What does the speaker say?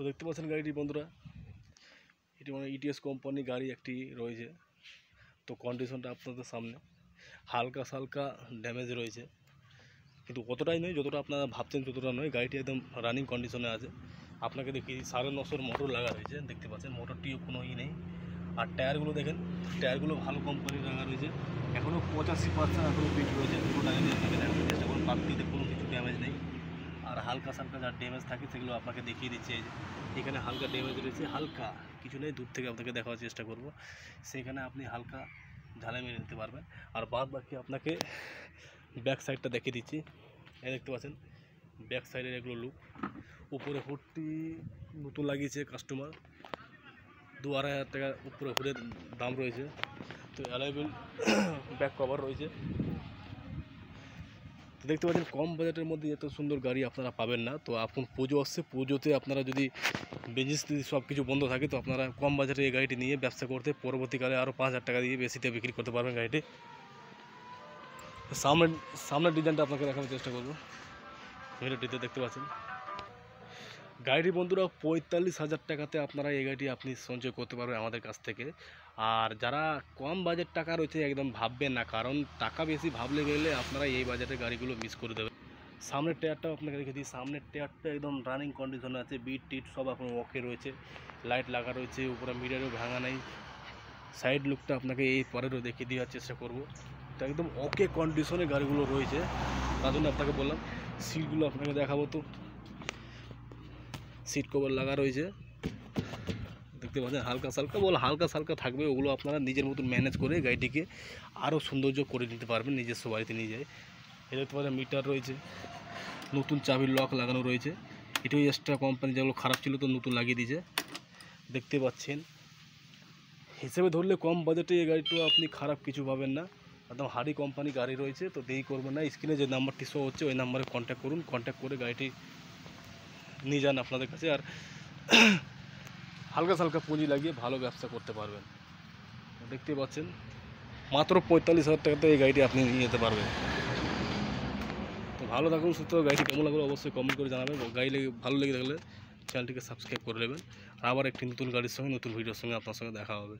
দেখতে পাচ্ছেন গাড়িটি বন্ধুরা, এটি মানে ইটিএস কোম্পানি গাড়ি একটি রয়েছে। তো কন্ডিশনটা আপনাদের সামনে হালকা সালকা ড্যামেজ রয়েছে, কিন্তু অতটাই নয় যতটা আপনারা ভাবছেন, ততটা নয়। গাড়িটি একদম রানিং কন্ডিশনে আছে। আপনাকে দেখি 950 মোটর লাগা রয়েছে, দেখতে পাচ্ছেন মোটরটিও কোনো নেই। আর টায়ারগুলো দেখেন, টায়ারগুলো ভালো কোম্পানির লাগা রয়েছে। এখনও 85% এখনও পিট রয়েছে। দুটো টায়ার দিয়ে আপনাকে দেখাতে চেষ্টা করুন, পাত্তিতে কোনো কিছু ড্যামেজ নেই। আর হালকা সালকা যা ড্যামেজ থাকে সেগুলো আপনাকে দেখিয়ে দিচ্ছে। এখানে হালকা ড্যামেজ রয়েছে, হালকা কিছু নেই, দূর থেকে আপনাকে দেখার চেষ্টা করব। সেখানে আপনি হালকা ঝালাই মেরে নিতে পারবেন। আর বাদ বাকি আপনাকে ব্যাক সাইডটা দেখিয়ে দিচ্ছি। এই দেখতে পাচ্ছেন ব্যাক সাইডের এগুলো লুক। উপরে হুডটি নতুন লাগিয়েছে কাস্টমার, 2-2.5 হাজার টাকা উপরে হুডের দাম রয়েছে। তো অ্যালাইবেল ব্যাক কভার রয়েছে। তো দেখতে পাচ্ছেন কম বাজেটের মধ্যে এত সুন্দর গাড়ি আপনারা পাবেন না। তো এখন পুজো আসছে, পুজোতে আপনারা যদি বিজনেস সব কিছু বন্ধ থাকে, তো আপনারা কম বাজেটে এই গাড়িটি নিয়ে ব্যবসা করতে পরবর্তীকালে আরও 5,000 টাকা দিয়ে বেশিতে বিক্রি করতে পারবেন গাড়িটি। সামনের ডিজাইনটা আপনাকে দেখানোর চেষ্টা করবো। ভিডিওটিতে দেখতে পাচ্ছেন গাড়িটি বন্ধুরা 45,000 টাকাতে আপনারা এই গাড়িটি আপনি সঞ্চয় করতে পারবেন আমাদের কাছ থেকে। আর যারা কম বাজেট টাকা রয়েছে একদম ভাববেন না, কারণ টাকা বেশি ভাবলে গেলে আপনারা এই বাজেটের গাড়িগুলো মিস করে দেবেন। সামনের টায়ারটাও আপনাকে রেখে দিই। সামনের টায়ারটা একদম রানিং কন্ডিশনে আছে, বিট টিট সব এখন ওকে রয়েছে, লাইট লাগা রয়েছে, উপরে মিটারও ভাঙা নেই। সাইড লুকটা আপনাকে এই পরেরও দেখিয়ে দেওয়ার চেষ্টা করব। তো একদম ওকে কন্ডিশনে গাড়িগুলো রয়েছে, তার জন্য আপনাকে বললাম। সিটগুলো আপনাকে দেখাবো। তো সিট কভার লাগা রয়েছে, দেখতে পাচ্ছেন হালকা সালকা থাকবে। ওগুলো আপনারা নিজের মতন ম্যানেজ করে গাড়িটিকে আরও সৌন্দর্য করে নিতে পারবেন নিজস্ব বাড়িতে নিয়ে যায়। এই দেখতে পাচ্ছেন মিটার রয়েছে, নতুন চাবির লক লাগানো রয়েছে। এটাও এক্সট্রা কোম্পানি, যেগুলো খারাপ ছিল তো নতুন লাগিয়ে দিয়েছে, দেখতে পাচ্ছেন। হিসেবে ধরলে কম বাজেটে এই গাড়িটা আপনি খারাপ কিছু পাবেন না, একদম হারি কোম্পানি গাড়ি রয়েছে। তো দেরি করবেন না, স্ক্রিনে যে নাম্বারটি শো হচ্ছে ওই নাম্বারে কন্ট্যাক্ট করুন, কন্ট্যাক্ট করে গাড়িটি নিয়ে যান আপনাদের কাছে। আর হালকা সালকা পুঁজি লাগিয়ে ভালো ব্যবসা করতে পারবেন। দেখতে পাচ্ছেন মাত্র 45,000 টাকাতে এই গাড়িটি আপনি নিয়ে যেতে পারবেন। তো ভালো থাকুন, সুস্থ। গাড়িটি কেমন লাগলো অবশ্যই কমেন্ট করে জানাবেন। গাড়ি ভালো লেগে থাকলে চ্যানেলটিকে সাবস্ক্রাইব করে নেবেন। আর আবার একটি নতুন গাড়ির সঙ্গে নতুন ভিডিওর সঙ্গে আপনার সঙ্গে দেখা হবে।